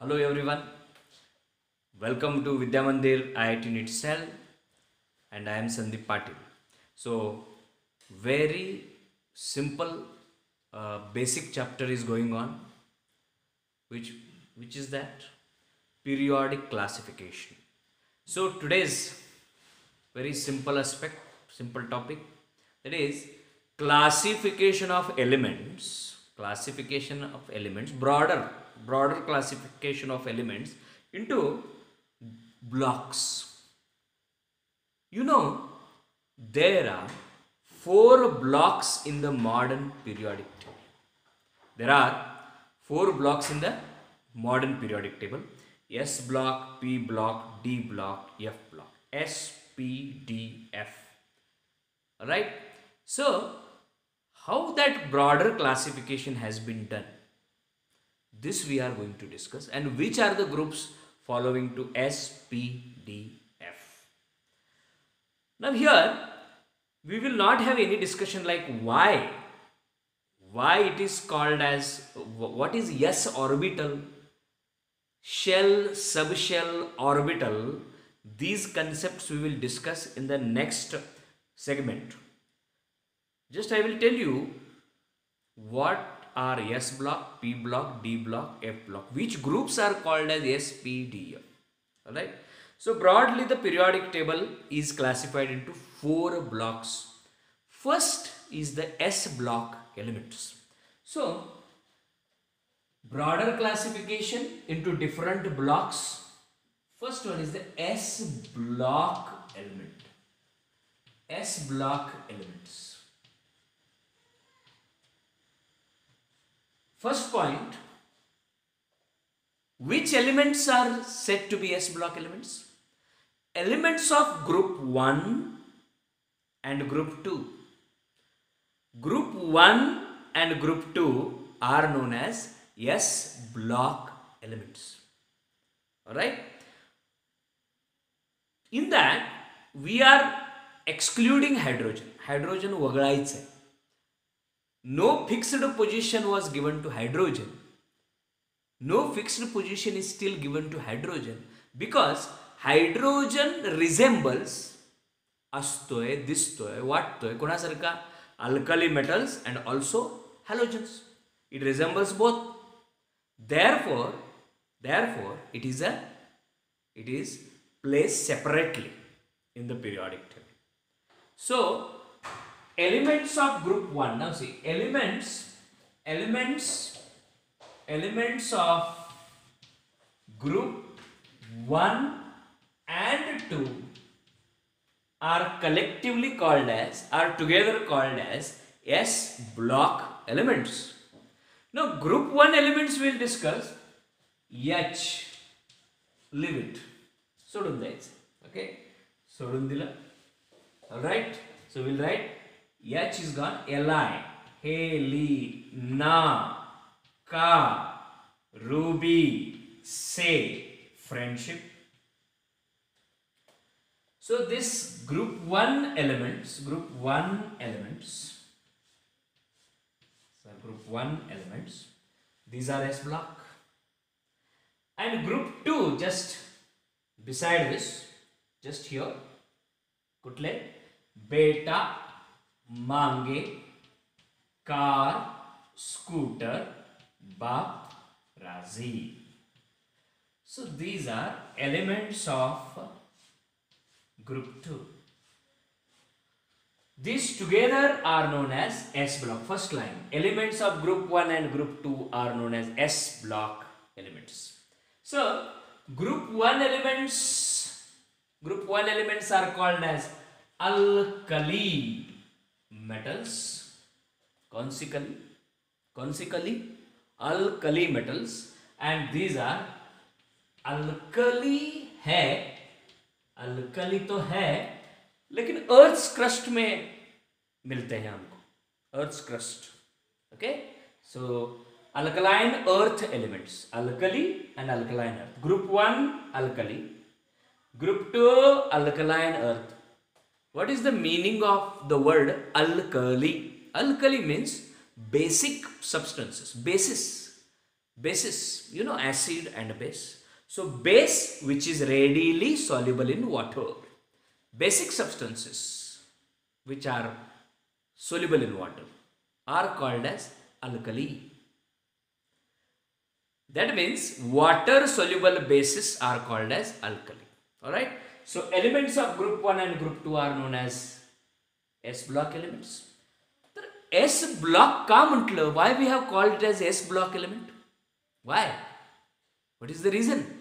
Hello everyone, welcome to Vidya Mandir IIT NEET Cell and I am Sandeep Patil. So, very simple basic chapter is going on which which is that periodic classification. So, today's very simple aspect, simple topic, that is classification of elements, broader classification of elements into blocks. You know, there are four blocks in the modern periodic table. There are four blocks in the modern periodic table: S block, P block, D block, F block. S, P, D, F. Alright? So, how that broader classification has been done, this we are going to discuss, and which are the groups following to S, P, D, F. Now here we will not have any discussion like why it is called as, what is S orbital, shell, subshell, orbital. These concepts we will discuss in the next segment. Just I will tell you what are S block, P block, D block, F block, which groups are called as S, P, D, F. Alright. So broadly the periodic table is classified into four blocks. First is the S block elements. So broader classification into different blocks. First one is the S block element. S block elements. First point, which elements are said to be S block elements? Elements of group 1 and group 2. Group 1 and group 2 are known as S block elements. Alright? In that, we are excluding hydrogen. Hydrogen वगळायचं आहे. No fixed position was given to hydrogen. No fixed position is still given to hydrogen because hydrogen resembles असतोय, दिसतोय, वाटतोय कोणासारखा? Alkali metals and also halogens. It resembles both. Therefore, it is placed separately in the periodic table. So, elements of group 1. Now see, elements of group 1 and 2 are collectively called as, are together called as S block elements. Now group 1 elements we will discuss. H, leave it, सोडून द्यायचं. Okay, सोडून दिलं. Alright, so we'll write H is gone. Li, Heli, Na, Ka, Ruby, Say, friendship. So this group 1 elements, these are S block. And group 2, just beside this, just here, कुठले? Beta, Mange, car, scooter, Bap, Razi. So these are elements of group 2. These together are known as S block. First line, elements of group 1 and group 2 are known as S block elements. So group 1 elements are called as alkali metals. Consequently, alkali metals, and these are alkali है, alkali तो है लेकिन earth crust में मिलते हैं हमको, earth crust. Okay, so alkaline earth elements, alkali and alkaline earth. Group 1 alkali, group 2 alkaline earth. What is the meaning of the word alkali? Alkali means basic substances, basis. bases, you know, acid and base. So base which is readily soluble in water. Basic substances which are soluble in water are called as alkali. That means water soluble bases are called as alkali. Alright. So elements of group 1 and group 2 are known as S block elements. S block का म्हटलं? Why we have called it as S block element? Why? What is the reason?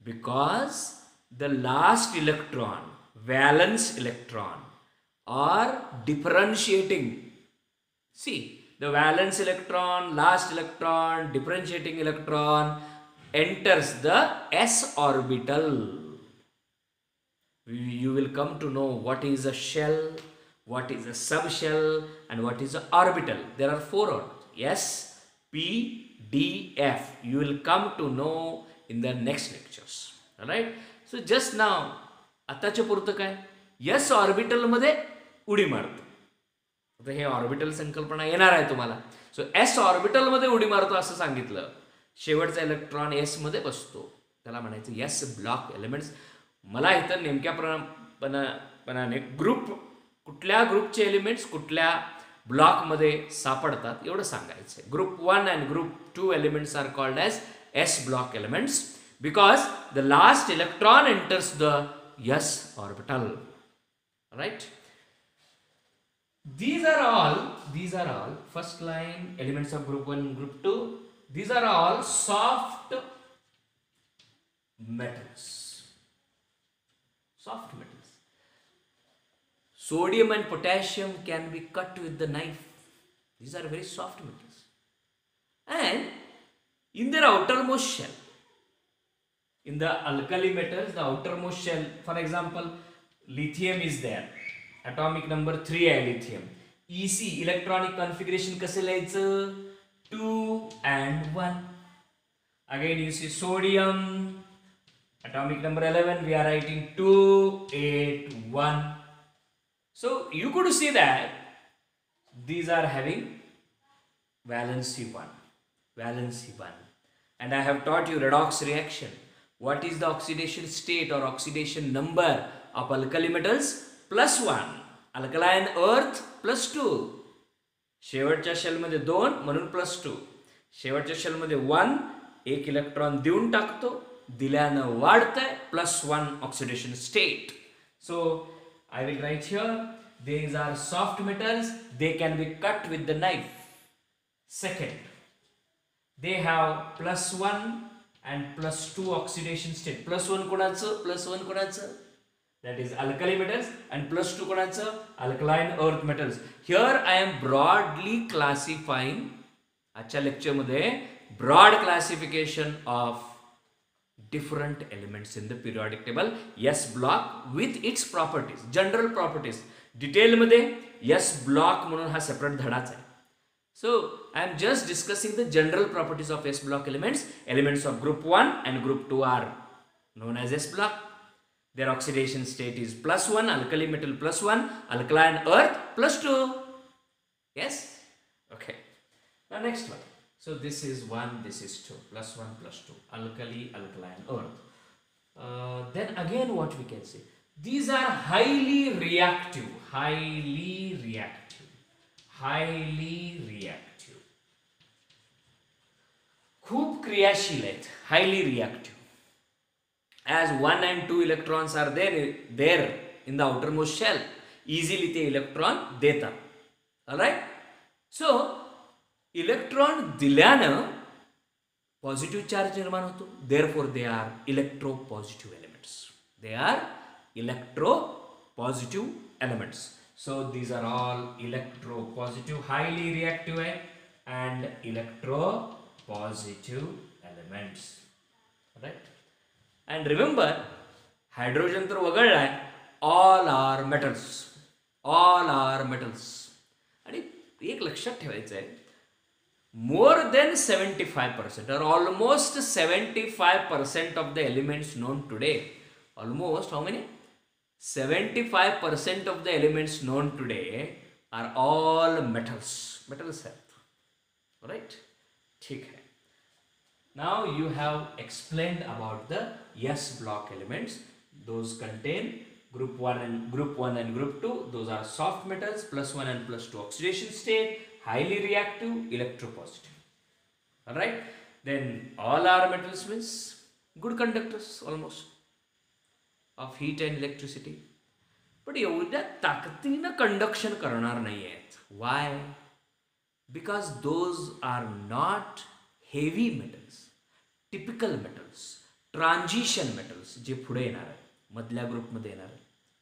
Because the last electron, valence electron, are differentiating. See, the valence electron, last electron, differentiating electron enters the S orbital. You will come to know what is a shell, what is a subshell, and what is an orbital. There are 4 orbitals: S, P, D, F. You will come to know in the next lectures. Alright? So just now, आताच्या पुरतं काय? S orbital मध्ये उडी मारतो. आता हे orbital संकल्पना येणार आहे तुम्हाला. सो S ऑर्बिटल मध्ये उडी मारतो असं सांगितलं. शेवटचा इलेक्ट्रॉन S मध्ये बसतो. त्याला म्हणायचं S ब्लॉक एलिमेंट्स. मला इथं नेमक्यापणाने ग्रुप, कुठल्या ग्रुपचे एलिमेंट्स कुठल्या ब्लॉकमध्ये सापडतात एवढं सांगायचं. Group 1 and group 2 elements are called as S block elements because the last electron enters the S orbital. Right? These are all first line elements of group 1 and group 2. These are all soft metals. Soft metals. Sodium and potassium can be cut with the knife. These are very soft metals. And in their outermost shell, in the alkali metals, the outermost shell, for example, lithium is there. Atomic number 3 है lithium. EC, electronic configuration कसे लिहायचं? 2 and 1. Again you see sodium, atomic number 11, we are writing 2, 8, 1. So you could see that these are having valency 1. And I have taught you redox reaction. What is the oxidation state or oxidation number of alkali metals? +1. Alkaline earth +2. शेवटच्या शेलमध्ये 2 म्हणून +2. शेवटच्या शेलमध्ये 1, एक electron देऊन टाकतो, दिल्यानं वाढतंय, +1 oxidation state. So I will write here, these are soft metals, they can be cut with the knife. Second, they have +1 and +2 oxidation state. +1 कोणाचं? That is alkali metals, and +2 कोणाचं? Alkaline earth metals. Here I am broadly classifying, आजच्या lecture मध्ये broad classification of different elements in the periodic table S block with its properties, general properties. Detail मध्ये S block म्हणून हा separate धडाच आहे. So I am just discussing the general properties of S block elements. Elements of group 1 and group 2 are known as S block. Their oxidation state is +1, alkali metal +1, alkaline earth +2. Yes? Okay. Now next one. So this is 1, this is 2, +1, +2, alkali, alkaline earth. Then again what we can say? These are highly reactive. खूप क्रियाशील आहेत, highly reactive. As 1 and 2 electrons are there in the outermost shell, easily ते electron देतात. Alright? So electron दिल्यानं positive charge निर्माण होतो. Therefore they are electropositive elements. So these are all electropositive, highly reactive and electropositive elements. Right? And remember, hydrogen तर वगळलाय. All are metals. आणि एक लक्षात ठेवायचं आहे, more than 75% or almost 75% of the elements known today, almost how many? 75% of the elements known today are all metals. Metals हैं, right? ठीक है. Now you have explained about the S block elements. Those contain group 1 and group 2. Those are soft metals, +1 and +2 oxidation state, highly reactive, electropositive. Alright. Then all are metals means good conductors almost of heat and electricity. पण एवढ्या ताकदीनं conduction करणार नाही आहेत. Why? Because those are not heavy metals, typical metals, transition metals जे पुढे येणार आहे, मधल्या ग्रुपमध्ये येणार आहे.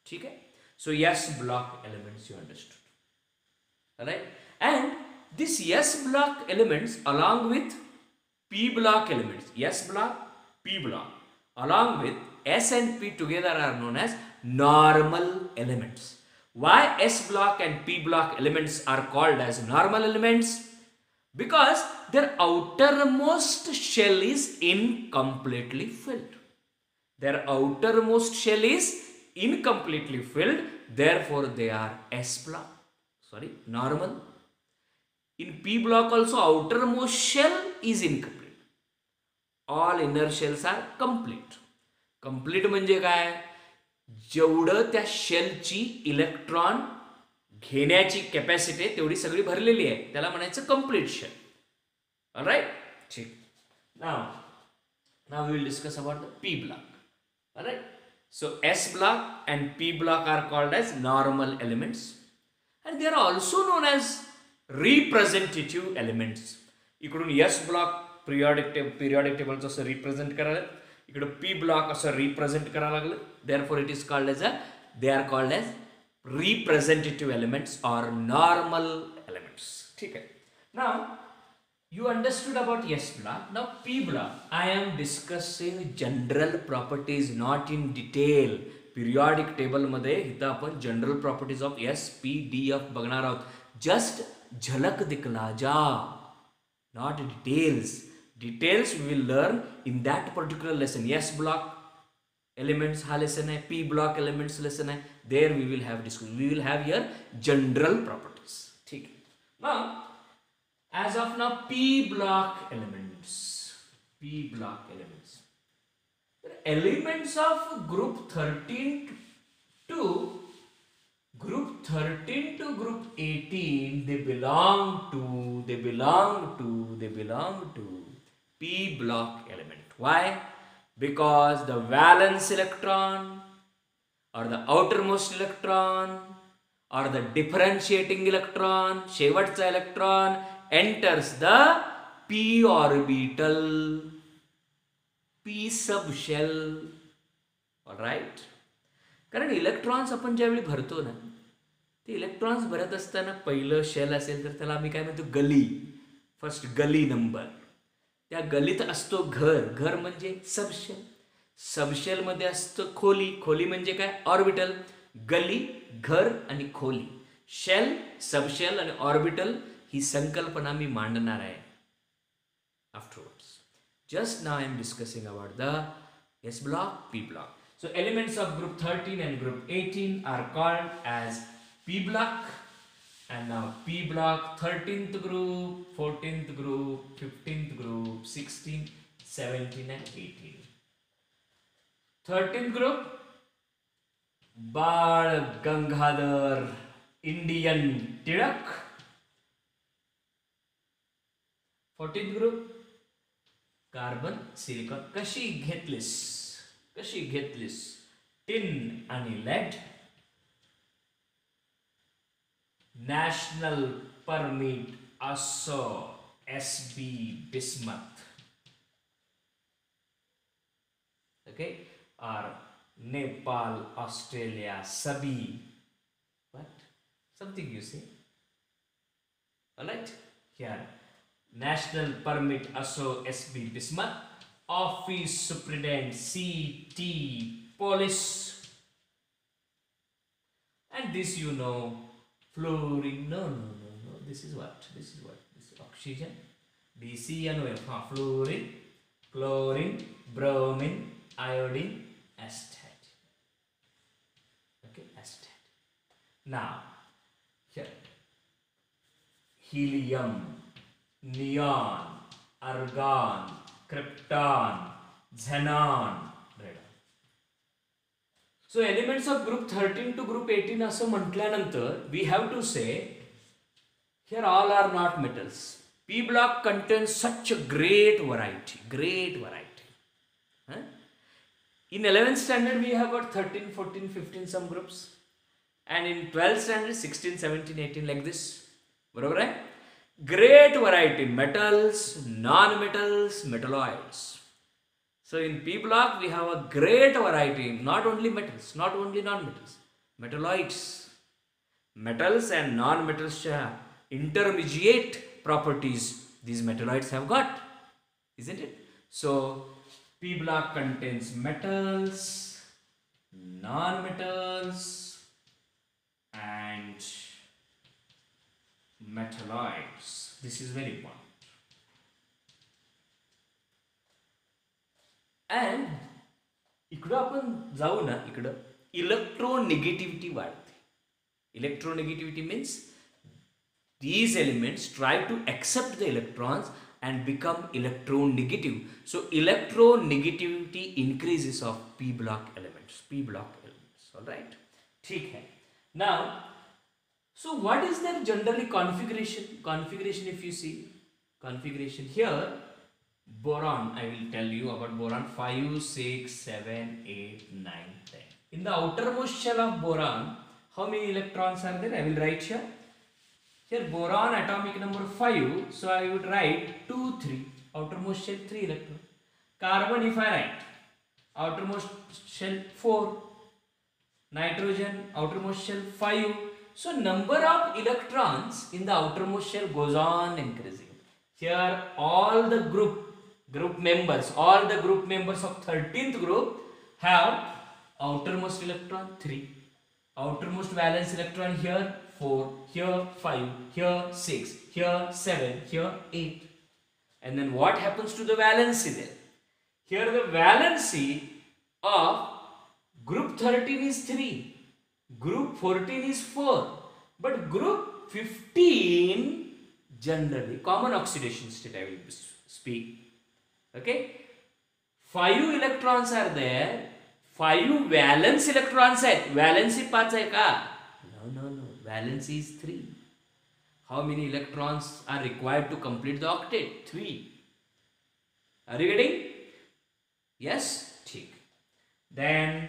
ठीक आहे. So S block elements you understood, right. And this S block elements along with P block elements, S block, P block, along with S and P together are known as normal elements. Why S block and P block elements are called as normal elements? Because their outermost shell is incompletely filled. Their outermost shell is incompletely filled, therefore they are S block. Sorry, normal. In P block also outermost shell is incomplete. All inner shells are complete. Complete म्हणजे काय? जेवढं त्या शेलची electron घेण्याची capacity आहे तेवढी सगळी भरलेली आहे, त्याला म्हणायचं कंप्लीट शेल. ऑलराइट. ठीक. Now we will discuss about the P block. Alright. So S block and P block are called as normal elements, and they are also known as representative elements. इकडून S block periodic table असं represent करायला, इकडे P block असं represent करायला लागलं. Therefore it is called as they are called as representative elements or normal elements. ठीक है. Now you understood about S block. Now P block, I am discussing general properties, not in detail. Periodic table मध्ये इथं आपण general properties of S, P, D, F बघणार आहोत. Just झलक दिखला जा, not details. Details we will learn in that particular lesson. S block elements हा lesson है, P block elements lesson है. There we will have discussion. We will have here general properties. ठीक. Now, as of now, P block elements. P block elements. The elements of group 13 to group 18, they belong to P block element. Why? Because the valence electron or the outermost electron or the differentiating electron, शेवटचा electron enters the P orbital, P subshell. Alright. कारण electrons आपण ज्यावेळी भरतो ना, ते electrons Bharat असताना पहिलं shell असेल तर त्याला आम्ही काय म्हणतो, गली. फर्स्ट गली नंबर. त्या गलीत असतो घर. घर म्हणजे सबशेल. सबशेलमध्ये असतं खोली. खोली म्हणजे काय, ऑर्बिटल. गली, घर आणि खोली. शेल, सबशेल आणि ऑर्बिटल ही संकल्पना मी मांडणार आहे afterwards. Just now I am discussing about the S block, P block. So elements of group 13 and group 18 are called as P block. And now P block, 13th group, 14th group, 15th group, 16, 17 and 18. 13th group, Bal Gangadhar Indian Tilak. 14th group, carbon silicon. कशी घेतलीस tin आणि lead. National permit असो SB bismuth. Okay. और Nepal, Australia, सभी. What? Something you say. Alright. Here. National Permit ASO SB Bismuth, Office Superintendent CT Police, and this you know, fluorine. No. This is what? This is oxygen. DC and F. Fluorine, chlorine, bromine, iodine, acetate. Okay, acetate. Now here, helium, neon, argon, krypton, xenon, radon. So elements of group 13 to group 18 असं म्हटल्यानंतर we have to say here all are not metals. P block contains such a great variety. Huh? In 11th standard we have got 13, 14, 15 some groups, and in 12th standard 16, 17, 18 like this. बरोबर आहे? Great variety, metals, non-metals, metalloids. So in P block we have a great variety, not only metals, not only non-metals, metalloids. Metals and non-metals intermediate properties these metalloids have got, isn't it? So P block contains metals, non-metals and metalloids. This is very important. And इकडं आपण जाऊ ना, इकडं electronegativity वाढते. Electronegativity means these elements try to accept the electrons and become electronegative. So electronegativity increases of P block elements. All right. ठीक है. Now, so what is their generally configuration? Configuration, if you see configuration here, boron, I will tell you about boron 5, 6, 7, 8, 9, 10. In the outermost shell of boron, how many electrons are there? I will write here. Here boron atomic number 5, so I would write 2, 3. Outermost shell 3 electrons. Carbon, if I write outermost shell 4. Nitrogen outermost shell 5. So number of electrons in the outermost shell goes on increasing. Here all the group members of 13th group have outermost electron 3. Outermost valence electron here 4, here 5, here 6, here 7, here 8. And then what happens to the valency there? Here the valency of group 13 is 3, group 14 is 4, but group 15 generally, common oxidation state I will speak. Okay, 5 electrons are there, 5 valence electrons are, valency 5 hai ka? No, valency is 3. How many electrons are required to complete the octet? 3. Are you getting? Yes? ठीक. Then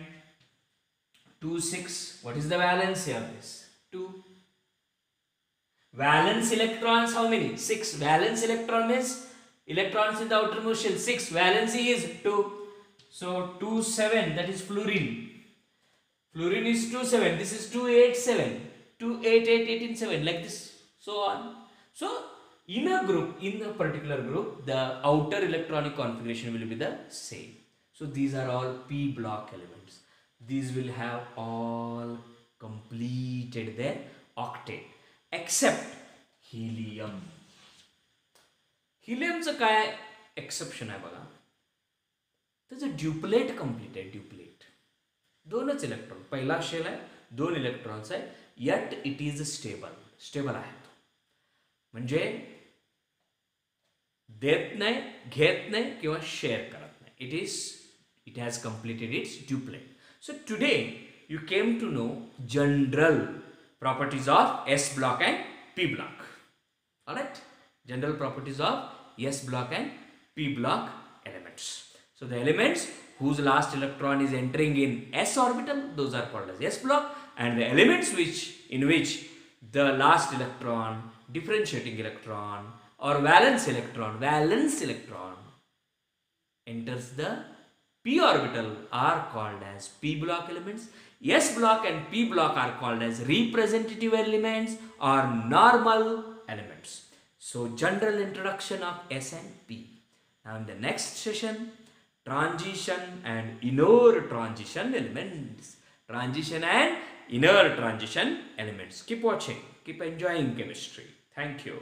2, 6. What is the valency of this? 2. Valence electrons how many? 6. Valence electron means electrons in the outermost shell. 6. Valency is 2. So 2, 7. That is fluorine. Fluorine is 2, 7. This is 2, 8, 7. 2, 8, 8, 18, 7. Like this. So on. So in a particular group, the outer electronic configuration will be the same. So these are all P block elements. These will have all completed their octet except helium. Heliumचं काय exception आहे बघा. त्याचं ड्युप्लेट complete आहे. ड्युप्लेट 2च electron. पहिला shell आहे, 2 electrons आहे, yet it is stable आहे. म्हणजे देत नाही, घेत नाही किंवा शेअर करत नाही. It has completed its duplet. So today you came to know general properties of S block and P block. Alright? General properties of S block and P block elements. So the elements whose last electron is entering in S orbital, those are called as S block, and the elements in which the last electron, differentiating electron or valence electron enters the P orbital are called as P block elements. S block and P block are called as representative elements or normal elements. So general introduction of S and P. Now in the next session, transition and inner transition elements. Transition and inner transition elements. Keep watching. Keep enjoying chemistry. Thank you.